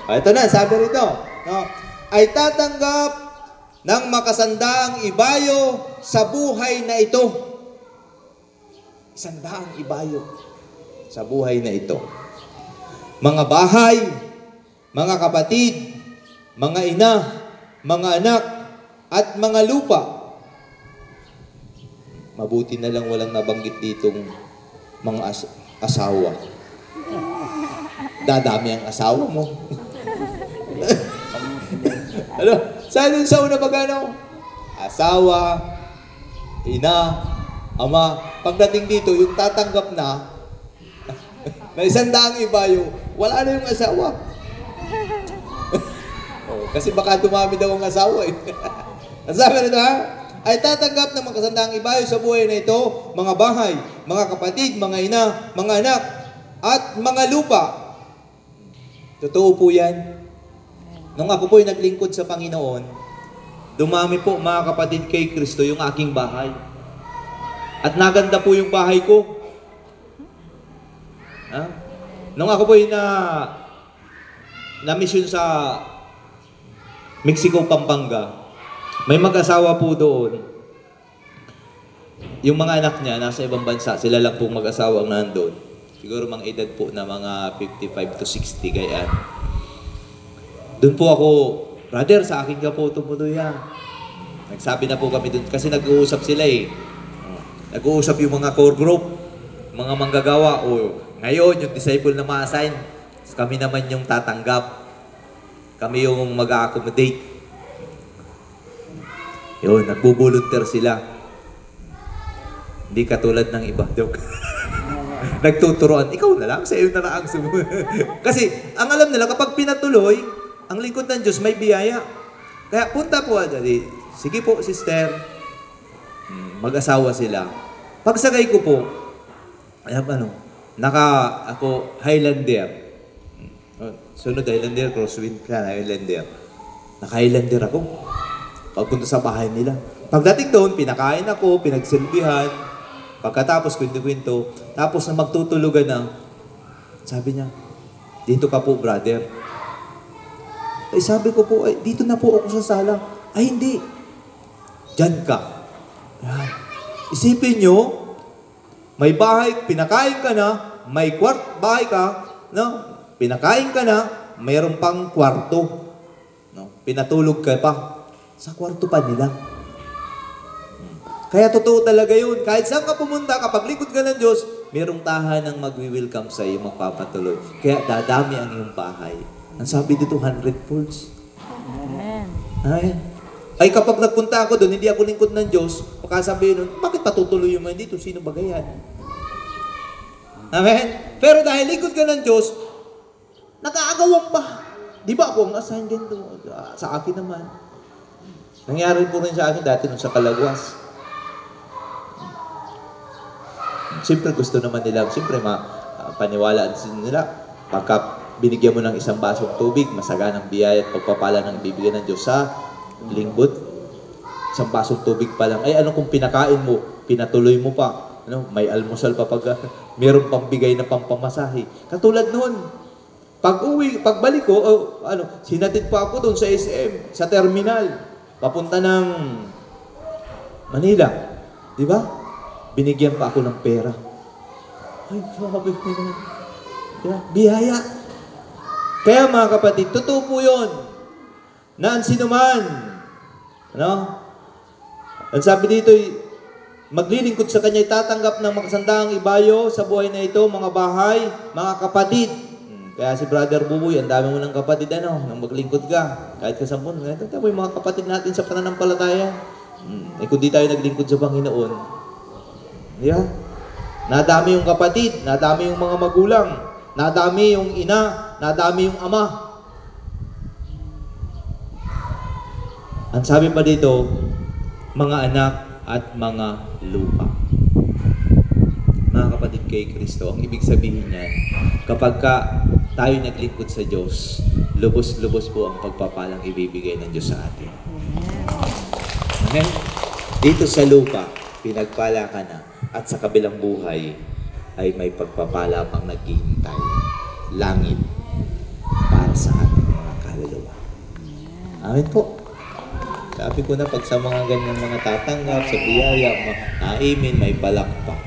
Ito na, sabi rito, no? Ay tatanggap ng makasandaang ibayo sa buhay na ito. Sandaang ibayo sa buhay na ito. Mga bahay, mga kapatid, mga ina, mga anak, at mga lupa. Mabuti na lang walang nabanggit ditong mga asawa. Dadami ang asawa mo. Ano? Saan sa una magano? Asawa, ina, ama. Pagdating dito, yung tatanggap na isandaang ibayo, wala na yung asawa. Kasi baka dumami daw ang asawa eh. Nasabi na ito ha? Ay tatanggap ng makasandaang ibayo sa buhay na ito, mga bahay, mga kapatid, mga ina, mga anak, at mga lupa. Totoo po yan. Nung ako po'y naglingkod sa Panginoon, dumami po mga kapatid kay Kristo yung aking bahay. At naganda po yung bahay ko. Ha? Nung ako po'y na-mission sa Mexico, Pampanga, may mag-asawa po doon. Yung mga anak niya, nasa ibang bansa, sila lang pong mag-asawa ang nandun. Siguro mga edad po na mga 55 to 60, gayaan. Doon po ako, brother, sa akin ka po tumuloy yan. Nagsabi na po kami doon, kasi nag-uusap sila eh. Nag-uusap yung mga core group, mga manggagawa, o ngayon, yung disciple na ma-assign, kami naman yung tatanggap. Kami yung mag-accommodate. Yun, nagbo-volunteer sila. Hindi katulad ng iba. Nagtuturoan, ikaw na lang, sa iyo na lang. Kasi, ang alam nila, kapag pinatuloy, ang lingkod ng Diyos may biyaya. Kaya punta po, sige po, sister, mag-asawa sila. Pagsagay ko po, ako, Highlander. Sunod, Highlander, crosswind ka, Highlander. Naka-Highlander ako. Pagpunta sa bahay nila. Pagdating doon, pinakain ako, pinagsilbihan. Pagkatapos, kwento-kwento. Tapos na magtutulugan na, sabi niya, dito ka po, brother. Ay, sabi ko po, ay, dito na po ako sa sala. Ay, hindi. Diyan ka. Yan. Isipin nyo, may bahay, pinakain ka na, may bahay ka, no? Pinakain ka na, mayroon pang kwarto. No? Pinatulog ka pa. Sa kwarto pa nila. Kaya totoo talaga yun. Kahit saan ka pumunta, kapag likod ka ng Diyos, mayroong tahanang magwi-welcome sa iyo, magpapatuloy. Kaya dadami ang iyong bahay. Ang sabi dito, 100 folds. Ay, kapag nagpunta ako doon, hindi ako lingkod ng Diyos, pagkasabihin nun, bakit patutuloy mo dito? Sino ba gayan? Amen? Pero dahil lingkod ka ng Diyos, nakaagawang pa. Di ba ako ang assign din doon? Sa akin naman. Nangyari po rin sa akin dati nung sa Kalagwas. Siyempre gusto naman nila, siyempre paniwalaan nila. Pagka binigyan mo ng isang basong tubig, masaganang biyaya at pagpapala ng ibibigay ng Diyos sa lingkod. Isang basong tubig pa lang. Ay, ano kung pinakain mo, pinatuloy mo pa. Ano, may almusal pa mayroong pambigay na pampamasahe. Katulad noon, pagbalik ko, sinatid pa ako doon sa SM, sa terminal, papunta ng Manila. Di ba? Binigyan pa ako ng pera. Ay, sabi ko naman. Biyaya. Kaya mga kapatid, totoo po yun. Na ang sinuman, ang sabi dito, maglilingkod sa kanya, tatanggap ng makasandaang ibayo sa buhay na ito, mga bahay, mga kapatid. Kaya si Brother Buboy, ang dami mo ng kapatid, nang maglingkod ka. Kahit kasampun, ito tayo yung mga kapatid natin sa pananampalataya. Kung di tayo naglingkod sa Panginoon, nadami yung kapatid, nadami yung mga magulang, nadami yung ina, nadami yung ama. Ang sabi pa dito, mga anak at mga lupa. Mga kapatid kay Kristo, ang ibig sabihin niyan, kapag tayo naglingkod sa Diyos, lubos-lubos po ang pagpapalang ibibigay ng Diyos sa atin. Amen? Dito sa lupa, pinagpala ka na, at sa kabilang buhay, ay may pagpapala pang naghihintay. Langit. sa ating mga kaluluwa. Amen po. Sabi ko na pag sa mga ganyan mga tatanggap, sa biyaya, naimin, may palakpak.